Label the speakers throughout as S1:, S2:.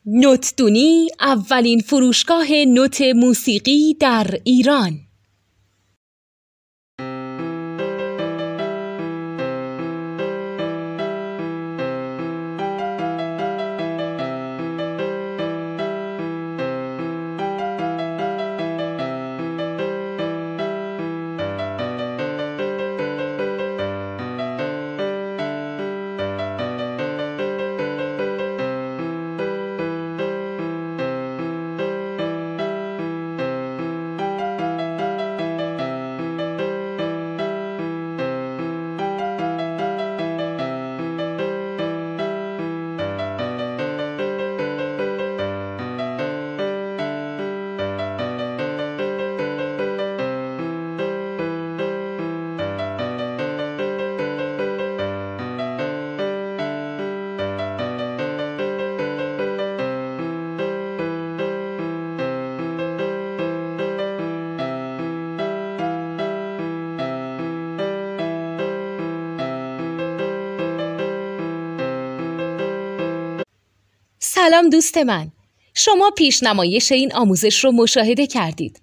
S1: نوتدونی اولین فروشگاه نوت موسیقی در ایران. سلام دوست من، شما پیشنمایش این آموزش رو مشاهده کردید.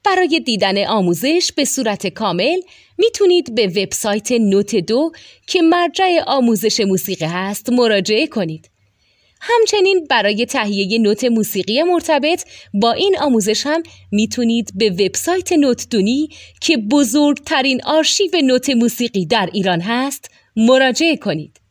S1: برای دیدن آموزش به صورت کامل میتونید به وبسایت نوت 2 که مرجع آموزش موسیقی هست مراجعه کنید. همچنین برای تهیه نوت موسیقی مرتبط با این آموزش هم میتونید به وبسایت نوتدونی که بزرگترین آرشیو نوت موسیقی در ایران هست مراجعه کنید.